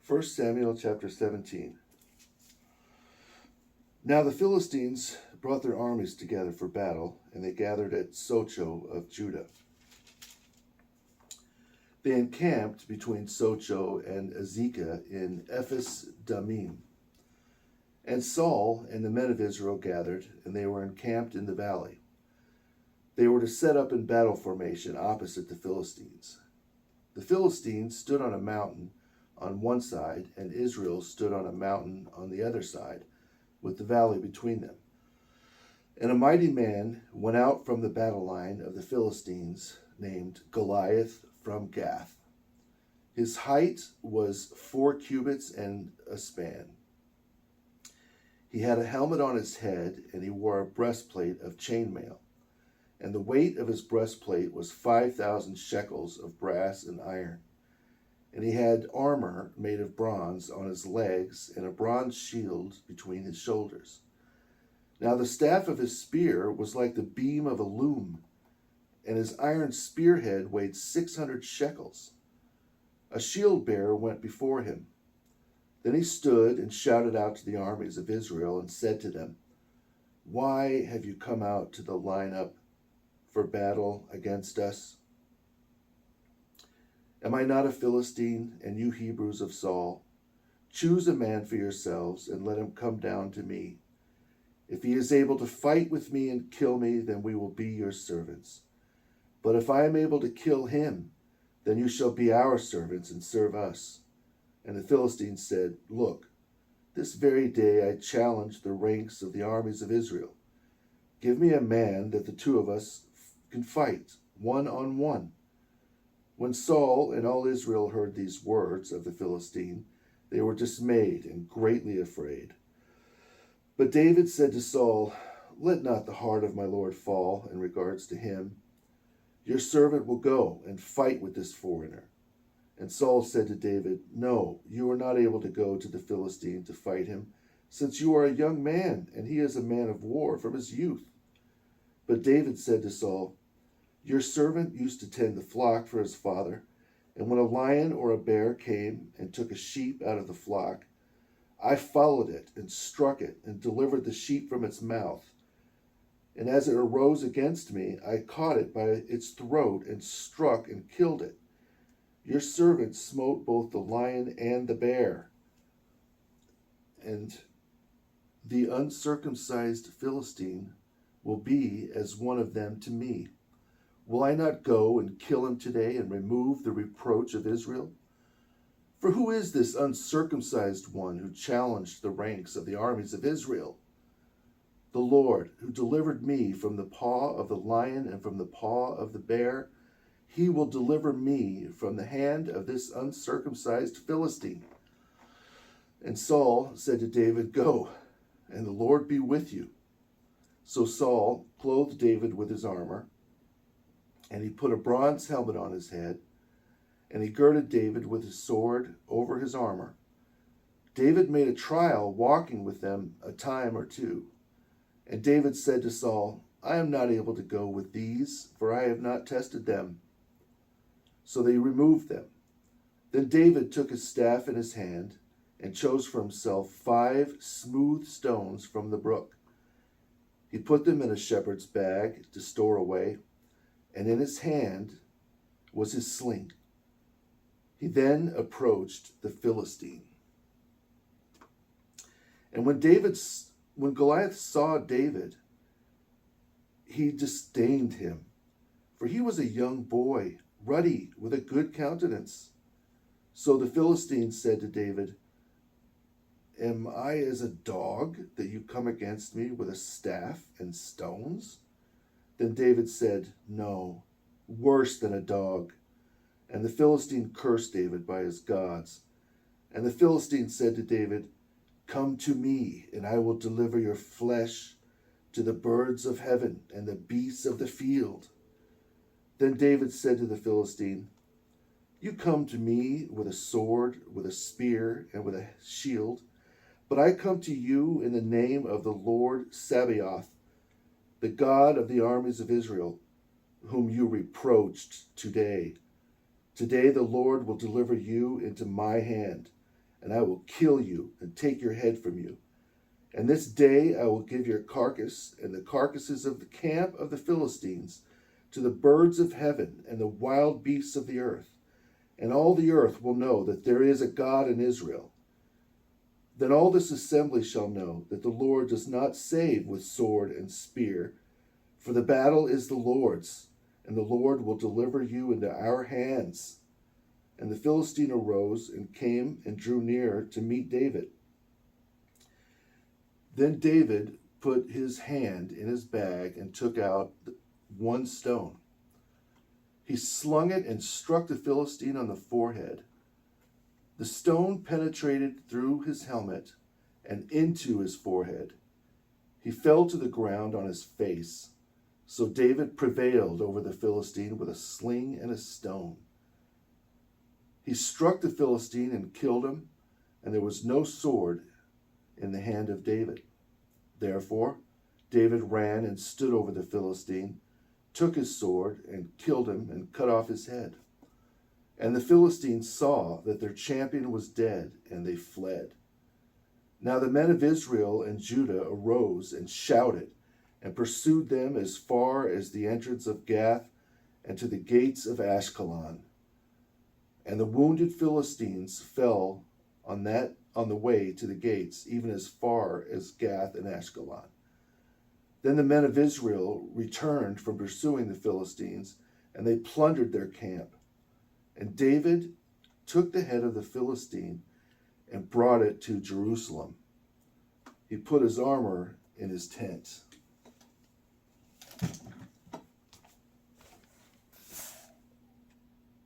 1 Samuel chapter 17. Now the Philistines brought their armies together for battle, and they gathered at Socho of Judah. They encamped between Socho and Azekah in Ephes Dammim. And Saul and the men of Israel gathered, and they were encamped in the valley. They were to set up in battle formation opposite the Philistines. The Philistines stood on a mountain on one side, and Israel stood on a mountain on the other side, with the valley between them. And a mighty man went out from the battle line of the Philistines, named Goliath from Gath. His height was 4 cubits and a span. He had a helmet on his head, and he wore a breastplate of chainmail. And the weight of his breastplate was 5,000 shekels of brass and iron. And he had armor made of bronze on his legs, and a bronze shield between his shoulders. Now the staff of his spear was like the beam of a loom, and his iron spearhead weighed 600 shekels. A shield bearer went before him. Then he stood and shouted out to the armies of Israel and said to them, "Why have you come out to the line up for battle against us? Am I not a Philistine, and you Hebrews of Saul? Choose a man for yourselves, and let him come down to me. If he is able to fight with me and kill me, then we will be your servants. But if I am able to kill him, then you shall be our servants and serve us." And the Philistines said, "Look, this very day I challenge the ranks of the armies of Israel. Give me a man that the two of us can fight, 1-on-1. When Saul and all Israel heard these words of the Philistine, they were dismayed and greatly afraid. But David said to Saul, "Let not the heart of my Lord fall in regards to him. Your servant will go and fight with this foreigner." And Saul said to David, "No, you are not able to go to the Philistine to fight him, since you are a young man, and he is a man of war from his youth." But David said to Saul, "Your servant used to tend the flock for his father, and when a lion or a bear came and took a sheep out of the flock, I followed it and struck it and delivered the sheep from its mouth. And as it arose against me, I caught it by its throat and struck and killed it. Your servant smote both the lion and the bear. And the uncircumcised Philistine will be as one of them to me. Will I not go and kill him today and remove the reproach of Israel? For who is this uncircumcised one who challenged the ranks of the armies of Israel? The Lord, who delivered me from the paw of the lion and from the paw of the bear, he will deliver me from the hand of this uncircumcised Philistine." And Saul said to David, "Go, and the Lord be with you." So Saul clothed David with his armor, and he put a bronze helmet on his head, and he girded David with his sword over his armor. David made a trial walking with them a time or two. And David said to Saul, "I am not able to go with these, for I have not tested them." So they removed them. Then David took his staff in his hand and chose for himself 5 smooth stones from the brook. He put them in a shepherd's bag to store away, and in his hand was his sling. He then approached the Philistine. And when Goliath saw David, he disdained him, for he was a young boy, ruddy, with a good countenance. So the Philistine said to David, "Am I as a dog that you come against me with a staff and stones?" Then David said, "No, worse than a dog." And the Philistine cursed David by his gods. And the Philistine said to David, "Come to me, and I will deliver your flesh to the birds of heaven and the beasts of the field." Then David said to the Philistine, "You come to me with a sword, with a spear, and with a shield, but I come to you in the name of the Lord Sabaoth, the God of the armies of Israel, whom you reproached today. Today the Lord will deliver you into my hand, and I will kill you and take your head from you. And this day I will give your carcass and the carcasses of the camp of the Philistines to the birds of heaven and the wild beasts of the earth, and all the earth will know that there is a God in Israel. Then all this assembly shall know that the Lord does not save with sword and spear, for the battle is the Lord's, and the Lord will deliver you into our hands. And the Philistine arose and came and drew near to meet David. Then David put his hand in his bag and took out one stone. He slung it and struck the Philistine on the forehead. The stone penetrated through his helmet and into his forehead. He fell to the ground on his face. So David prevailed over the Philistine with a sling and a stone. He struck the Philistine and killed him, and there was no sword in the hand of David. Therefore, David ran and stood over the Philistine, took his sword and killed him and cut off his head. And the Philistines saw that their champion was dead, and they fled. Now the men of Israel and Judah arose and shouted, and pursued them as far as the entrance of Gath and to the gates of Ashkelon. And the wounded Philistines fell on the way to the gates, even as far as Gath and Ashkelon. Then the men of Israel returned from pursuing the Philistines, and they plundered their camp. And David took the head of the Philistine and brought it to Jerusalem. He put his armor in his tent.